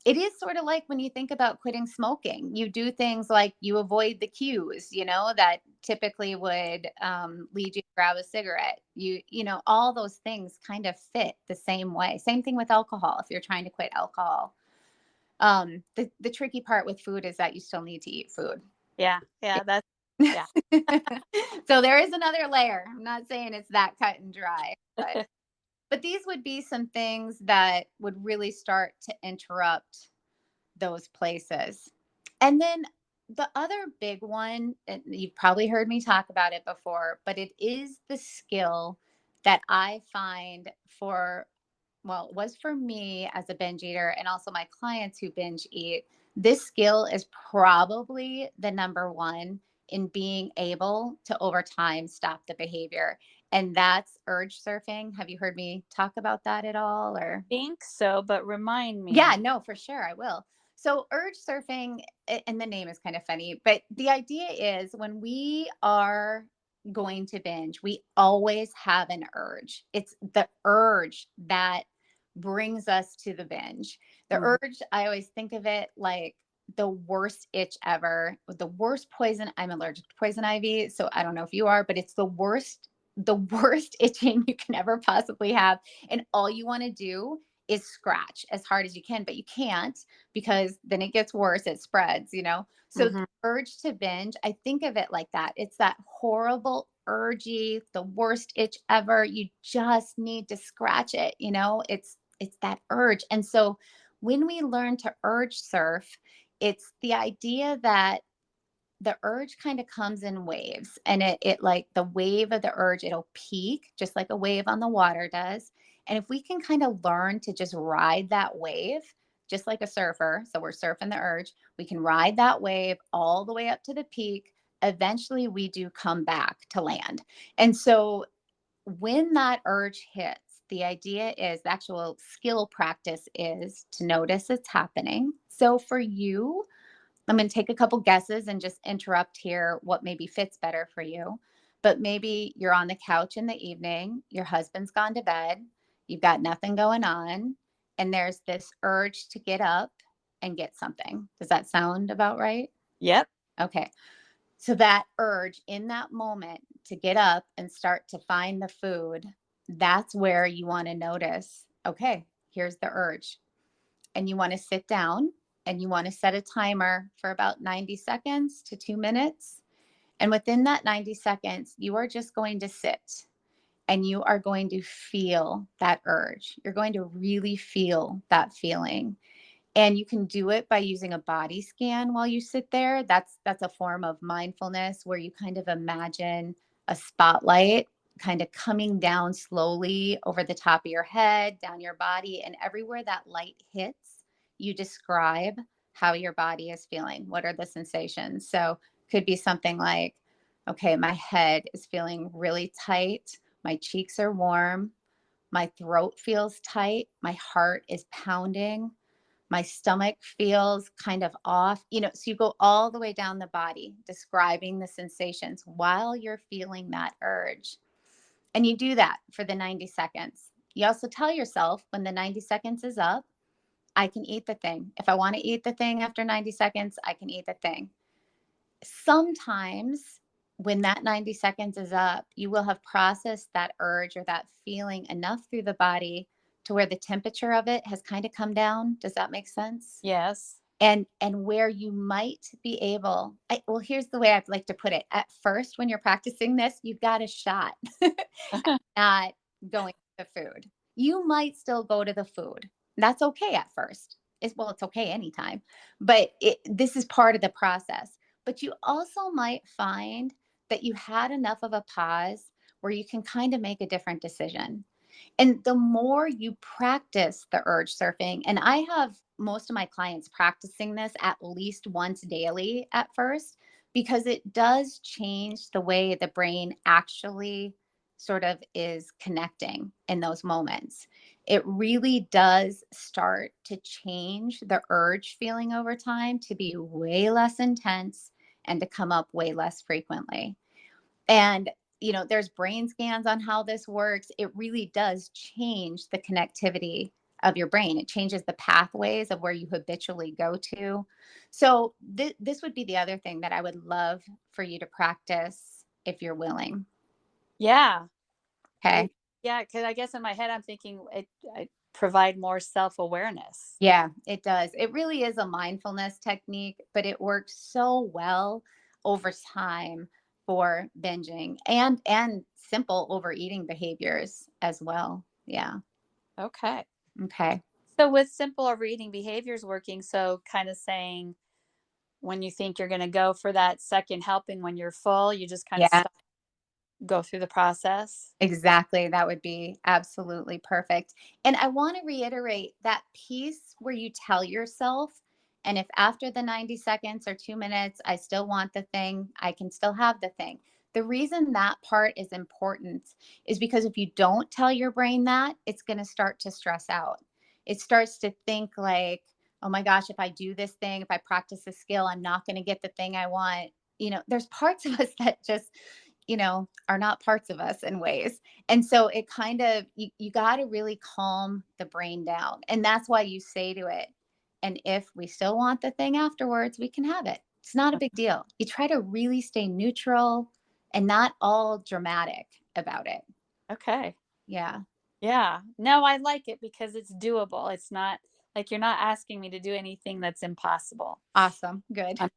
It is sort of like when you think about quitting smoking, you do things like you avoid the cues, that typically would lead you to grab a cigarette. All those things kind of fit the same way. Same thing with alcohol. If you're trying to quit alcohol, the tricky part with food is that you still need to eat food. Yeah. That's, yeah. So there is another layer. I'm not saying it's that cut and dry, but these would be some things that would really start to interrupt those places. And then the other big one, and you've probably heard me talk about it before, but it is the skill that I find it was for me as a binge eater and also my clients who binge eat. This skill is probably the number one in being able to over time stop the behavior. And that's urge surfing. Have you heard me talk about that at all, or? Think so, but remind Yeah, me. no, for sure. I will. So, urge surfing, and the name is kind of funny, but the idea is when we are going to binge, we always have an urge. It's the urge that brings us to the binge. The Mhm. urge, I always think of it like the worst itch ever, the worst poison. I'm allergic to poison ivy, so I don't know if you are, but it's the worst itching you can ever possibly have. And all you want to do is scratch as hard as you can, but you can't because then it gets worse, it spreads. So the Mhm. urge to binge, I think of it like that. It's that horrible, urgy, the worst itch ever. You just need to scratch it. It's that urge. And so when we learn to urge surf, it's the idea that the urge kind of comes in waves, and it like the wave of the urge, it'll peak just like a wave on the water does. And if we can kind of learn to just ride that wave, just like a surfer, so we're surfing the urge, we can ride that wave all the way up to the peak. Eventually we do come back to land. And so when that urge hits, the idea is the actual skill practice is to notice it's happening. So for you, I'm going to take a couple guesses and just interrupt here what maybe fits better for you. But maybe you're on the couch in the evening, your husband's gone to bed, you've got nothing going on, and there's this urge to get up and get something. Does that sound about right? Yep. Okay. So that urge in that moment to get up and start to find the food, that's where you want to notice, okay, here's the urge. And you want to sit down and you want to set a timer for about 90 seconds to 2 minutes. And within that 90 seconds, you are just going to sit and you are going to feel that urge. You're going to really feel that feeling. And you can do it by using a body scan while you sit there. That's a form of mindfulness where you kind of imagine a spotlight kind of coming down slowly over the top of your head, down your body, and everywhere that light hits, you describe how your body is feeling. What are the sensations? So could be something like, okay, my head is feeling really tight, my cheeks are warm, my throat feels tight, my heart is pounding, my stomach feels kind of off, so you go all the way down the body, describing the sensations while you're feeling that urge. And you do that for the 90 seconds. You also tell yourself when the 90 seconds is up, I can eat the thing. If I want to eat the thing after 90 seconds, I can eat the thing. Sometimes when that 90 seconds is up, you will have processed that urge or that feeling enough through the body to where the temperature of it has kind of come down. Does that make sense? Yes. And where you might be able, well, here's the way I'd like to put it. At first, when you're practicing this, you've got a shot at not going to the food. You might still go to the food. That's okay at first. It's okay anytime, but this is part of the process. But you also might find that you had enough of a pause where you can kind of make a different decision. And the more you practice the urge surfing, and I have most of my clients practicing this at least once daily at first, because it does change the way the brain actually sort of is connecting in those moments. It really does start to change the urge feeling over time to be way less intense and to come up way less frequently. And there's brain scans on how this works. It really does change the connectivity of your brain. It changes the pathways of where you habitually go to. So this would be the other thing that I would love for you to practice if you're willing. Yeah. Okay. Yeah. Because I guess in my head, I'm thinking I provide more self-awareness. Yeah, it does. It really is a mindfulness technique, but it works so well over time for binging and simple overeating behaviors as well. Yeah. Okay. Okay. So with simple overeating behaviors working, so kind of saying when you think you're going to go for that second helping when you're full, you just kind of Yeah. stop, go through the process. Exactly. That would be absolutely perfect. And I want to reiterate that piece where you tell yourself, and if after the 90 seconds or 2 minutes, I still want the thing, I can still have the thing. The reason that part is important is because if you don't tell your brain that, it's going to start to stress out. It starts to think like, oh my gosh, if I do this thing, if I practice a skill, I'm not going to get the thing I want. There's parts of us that just are not parts of us in ways. And so it kind of, you got to really calm the brain down. And that's why you say to it, and if we still want the thing afterwards, we can have it. It's not a big deal. You try to really stay neutral and not all dramatic about it. Okay. Yeah. Yeah. No, I like it because it's doable. It's not like you're not asking me to do anything that's impossible. Awesome. Good. You're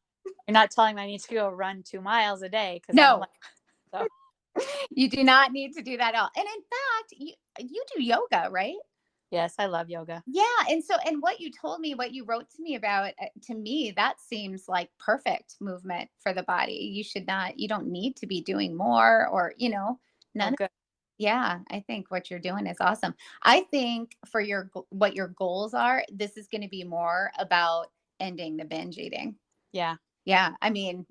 not telling me I need to go run 2 miles a day because I'm No, like, so. you do not need to do that at all. And in fact, you do yoga, right? Yes, I love yoga. Yeah. And so, and what you told me, what you wrote to me about, to me, that seems like perfect movement for the body. You should not, you don't need to be doing more or, Oh, none of, good. yeah, I think what you're doing is awesome. I think for what your goals are, this is going to be more about ending the binge eating. Yeah. Yeah. I mean,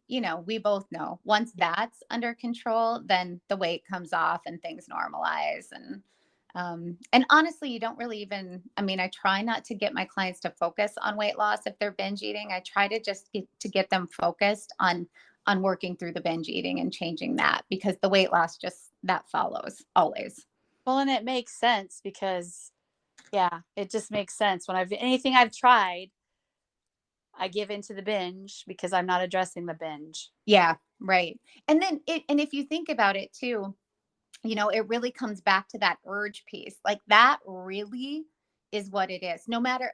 we both know once that's under control, then the weight comes off and things normalize. And honestly, you don't really even, I mean, I try not to get my clients to focus on weight loss if they're binge eating. I try to just get them focused on working through the binge eating and changing that, because the weight loss just that follows always. Well, and it makes sense because, yeah, it just makes sense. When anything I've tried, I give into the binge because I'm not addressing the binge. Yeah, right. And then and if you think about it too, it really comes back to that urge piece. Like that really is what it is. No matter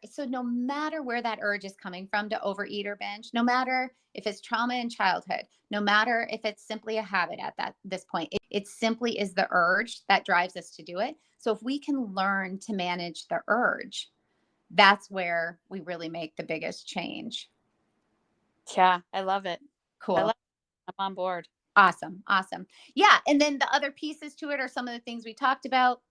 where that urge is coming from to overeat or binge, no matter if it's trauma in childhood, no matter if it's simply a habit at this point, it simply is the urge that drives us to do it. So if we can learn to manage the urge, that's where we really make the biggest change. Yeah, I love it. I Cool. love it. I'm on board. Awesome. Awesome. Yeah. And then the other pieces to it are some of the things we talked about.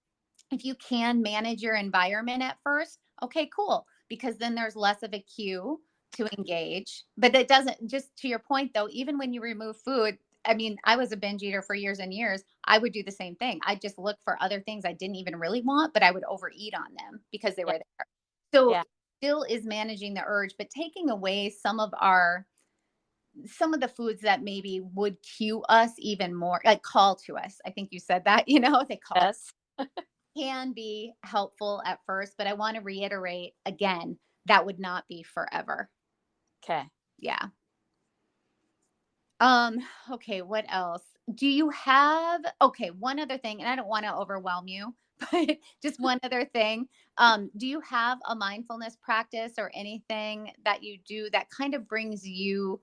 If you can manage your environment at first, okay, cool. Because then there's less of a cue to engage. But it doesn't, just to your point though, even when you remove food, I mean, I was a binge eater for years and years. I would do the same thing. I just look for other things I didn't even really want, but I would overeat on them because they Yeah. were there. So Yeah. it still is managing the urge, but taking away some of the foods that maybe would cue us even more, like call to us. I think you said that, they call, Yes. can be helpful at first, but I want to reiterate again, that would not be forever. Okay. Yeah. Um, okay, what else? Do you have, okay, one other thing, and I don't want to overwhelm you, but just one other thing. Do you have a mindfulness practice or anything that you do that kind of brings you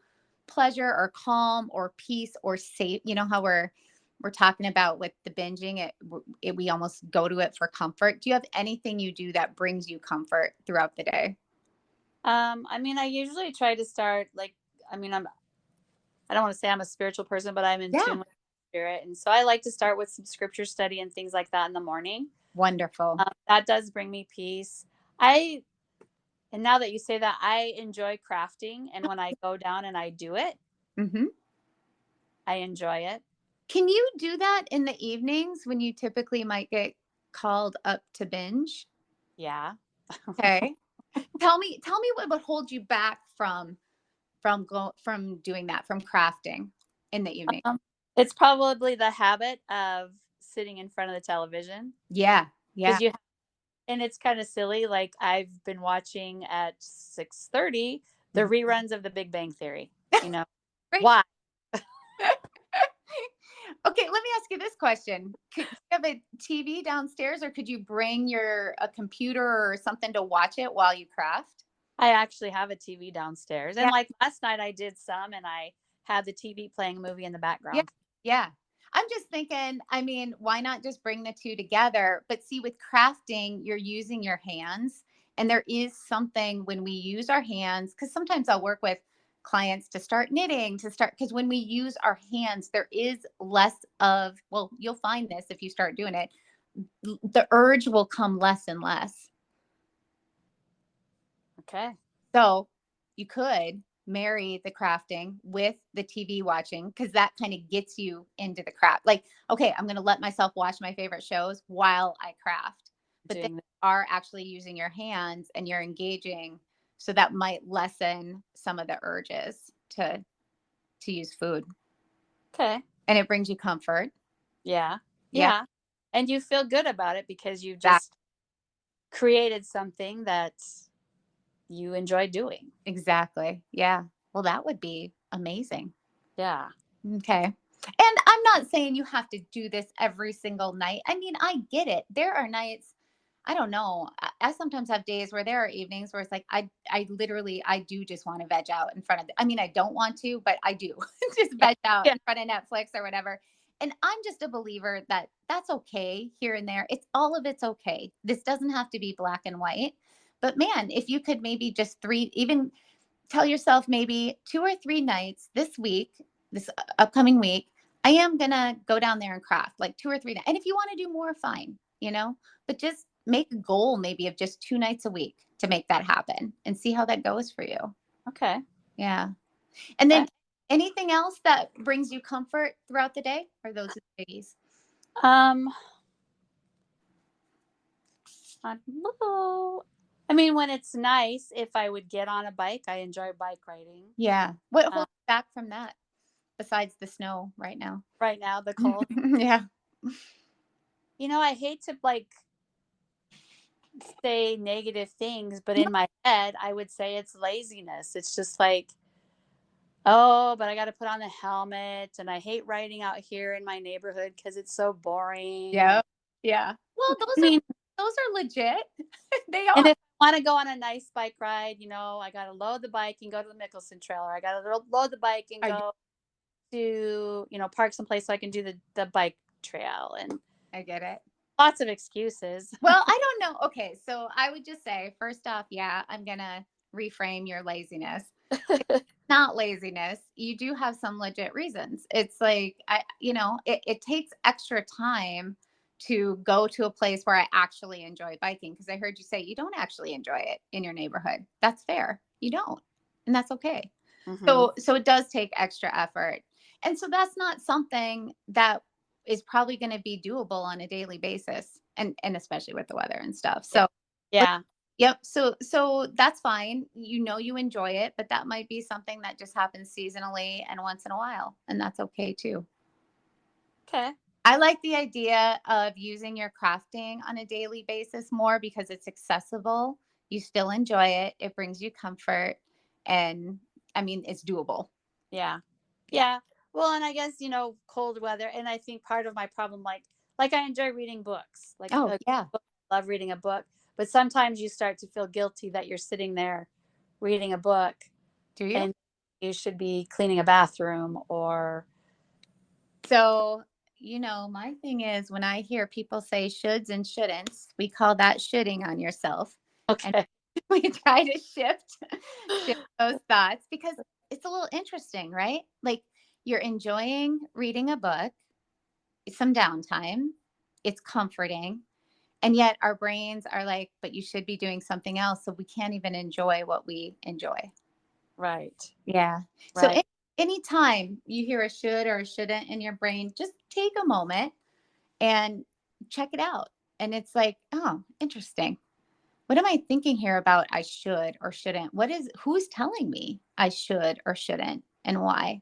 pleasure or calm or peace or safe? You know how we're talking about with the binging, we almost go to it for comfort. Do you have anything you do that brings you comfort throughout the day? I mean, I usually try to start like, I mean, I don't want to say I'm a spiritual person, but I'm in Yeah. tune with spirit. And so I like to start with some scripture study and things like that in the morning. Wonderful. That does bring me peace. And now that you say that, I enjoy crafting. And when I go down and I do it, Mm-hmm. I enjoy it. Can you do that in the evenings when you typically might get called up to binge? Yeah. Okay. Tell me what would hold you back from doing that, from crafting in the evening. Um, it's probably the habit of sitting in front of the television Yeah. Yeah. because and it's kind of silly. Like I've been watching at 6:30 the Mhm. reruns of The Big Bang Theory. You know Right. why? Okay, let me ask you this question. Could you have a TV downstairs, or could you bring a computer or something to watch it while you craft? I actually have a TV downstairs, and Yeah. like last night I did some, and I had the TV playing a movie in the Yeah. background. Yeah. I'm just thinking, I mean, why not just bring the two together? But see, with crafting, you're using your hands. And there is something when we use our hands, because sometimes I'll work with clients to start knitting, because when we use our hands, there is less of, well, you'll find this if you start doing it, the urge will come less and less. Okay. So you could marry the crafting with the TV watching, because that kind of gets you into the craft. Like, okay, I'm going to let myself watch my favorite shows while I craft. But then Doing you are actually using your hands and you're engaging. So that might lessen some of the urges to use food. okay. And it brings you comfort. Yeah. Yeah, Yeah. And you feel good about it because you that just created something that you enjoy doing. exactly. Yeah. Well, that would be amazing. Yeah. Okay. And I'm not saying you have to do this every single night. I mean, I get it. There are nights, I don't know. I sometimes have days where there are evenings where it's like I literally I do just want to veg out in front of I mean, I don't want to, but I do. Just Yeah. veg out Yeah. in front of Netflix or whatever. And I'm just a believer that that's okay here and there. All of it's okay. This doesn't have to be black and white. But man, if you could maybe just even tell yourself maybe 2 or 3 nights this week, this upcoming week, I am going to go down there and craft like 2 or 3 nights. And if you want to do more, fine, but just make a goal maybe of just 2 nights a week to make that happen and see how that goes for you. Okay. Yeah. And then anything else that brings you comfort throughout the day, or those are the biggies? I mean, when it's nice, if I would get on a bike, I enjoy bike riding. Yeah. What holds you back from that besides the snow right now? Right now, the cold. Yeah. I hate to say negative things, but in my head, I would say it's laziness. It's just like, oh, but I got to put on the helmet, and I hate riding out here in my neighborhood because it's so boring. Yeah. Yeah. Well, those are legit. They are. And if I want to go on a nice bike ride, I got to load the bike and go to the Mickelson Trail, or I got to load the bike and go to, park someplace so I can do the bike trail. And I get it. Lots of excuses. Well, I don't know. Okay. So I would just say, first off, yeah, I'm going to reframe your laziness. It's not laziness. You do have some legit reasons. It's like, it takes extra time to go to a place where I actually enjoy biking. Because I heard you say you don't actually enjoy it in your neighborhood. That's fair. You don't. And that's okay. Mm-hmm. So it does take extra effort. And so that's not something that is probably going to be doable on a daily basis, and especially with the weather and stuff. So yeah. Yep. So that's fine. You enjoy it, but that might be something that just happens seasonally and once in a while, and that's okay too. Okay. I like the idea of using your crafting on a daily basis more because it's accessible. You still enjoy it. It brings you comfort, and I mean, it's doable. Yeah. Yeah. Well, and I guess, cold weather. And I think part of my problem, like I enjoy reading books. Yeah. I love reading a book. But sometimes you start to feel guilty that you're sitting there reading a book. Do you? And you should be cleaning a bathroom or. So, my thing is when I hear people say shoulds and shouldn'ts, we call that shoulding on yourself. Okay. And we try to shift those thoughts because it's a little interesting, right? Like you're enjoying reading a book, some downtime, it's comforting. And yet our brains are like, but you should be doing something else. So we can't even enjoy what we enjoy. Right. Yeah. Right. So anytime you hear a should or a shouldn't in your brain, just take a moment and check it out. And it's like, oh, interesting. What am I thinking here about I should or shouldn't? Who's telling me I should or shouldn't and why?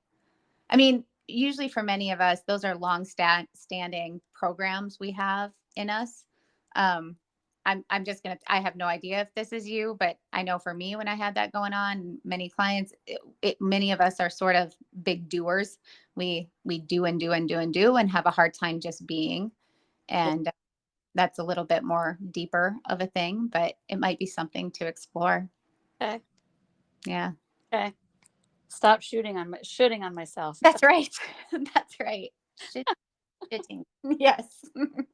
I mean, usually for many of us, those are standing programs we have in us. I'm just I have no idea if this is you, but I know for me, when I had that going on, many clients, many of us are sort of big doers. We do and do and do and do and have a hard time just being. And that's a little bit more deeper of a thing, but it might be something to explore. Okay. Yeah. Okay. Stop shooting on myself. That's right. That's right. Shitting. Yes.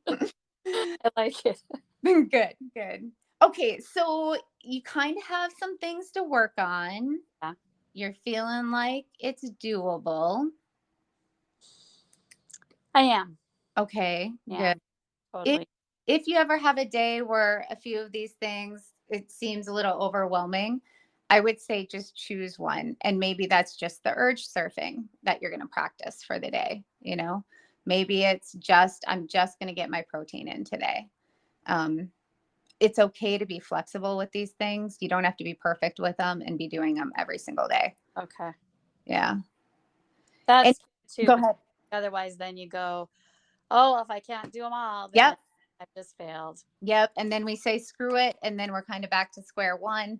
I like it. Good. Okay, so you kind of have some things to work on. Yeah. You're feeling like it's doable. I am. Okay, Yeah. good. Totally. If you ever have a day where a few of these things, it seems a little overwhelming, I would say just choose one. And maybe that's just the urge surfing that you're going to practice for the day. Maybe it's I'm just going to get my protein in today. It's okay to be flexible with these things. You don't have to be perfect with them and be doing them every single day. Okay. Yeah. That's too. Go ahead. Otherwise, then you go, oh, if I can't do them all, then I've just failed. Yep. And then we say, screw it. And then we're kind of back to square one.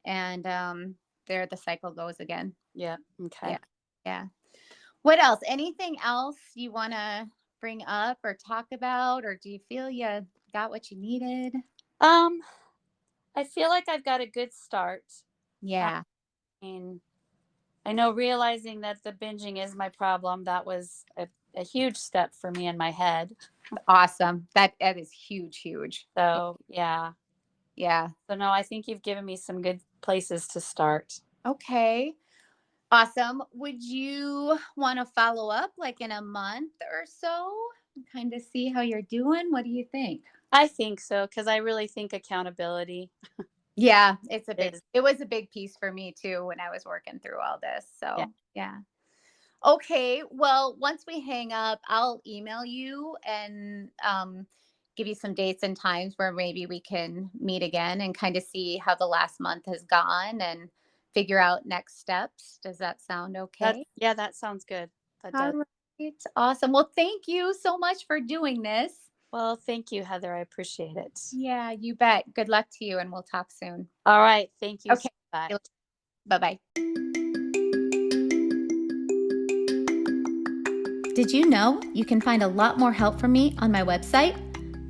And there the cycle goes again. Yeah. Okay. Yeah. What else? Anything else you want to bring up or talk about? Or do you feel you got what you needed? I feel like I've got a good start. Yeah. I know realizing that the binging is my problem, that was a a huge step for me in my head. Awesome. That is huge, huge. So yeah. Yeah. So no, I think you've given me some good places to start. Okay. Awesome. Would you want to follow up like in a month or so? Kind of see how you're doing? What do you think? I think so, because I really think accountability Yeah, is, it was a big piece for me too when I was working through all this. yeah. So, yeah. Okay. Well, once we hang up, I'll email you and give you some dates and times where maybe we can meet again and kind of see how the last month has gone and figure out next steps. Does that sound okay? That sounds good. That All does. right. Awesome. Well, thank you so much for doing this. Well, thank you, Heather. I appreciate it. Yeah, you bet. Good luck to you, and we'll talk soon. All right. Thank you so Okay. much. Bye bye. Did you know you can find a lot more help from me on my website?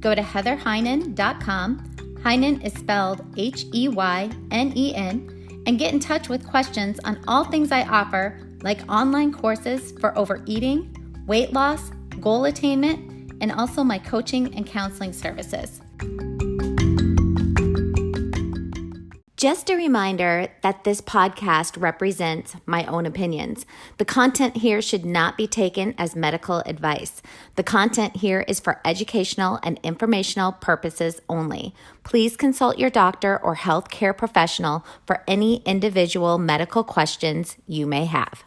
Go to heatherheynen.com. Heinen is spelled Heynen, and get in touch with questions on all things I offer, like online courses for overeating, weight loss, goal attainment, and also my coaching and counseling services. Just a reminder that this podcast represents my own opinions. The content here should not be taken as medical advice. The content here is for educational and informational purposes only. Please consult your doctor or healthcare professional for any individual medical questions you may have.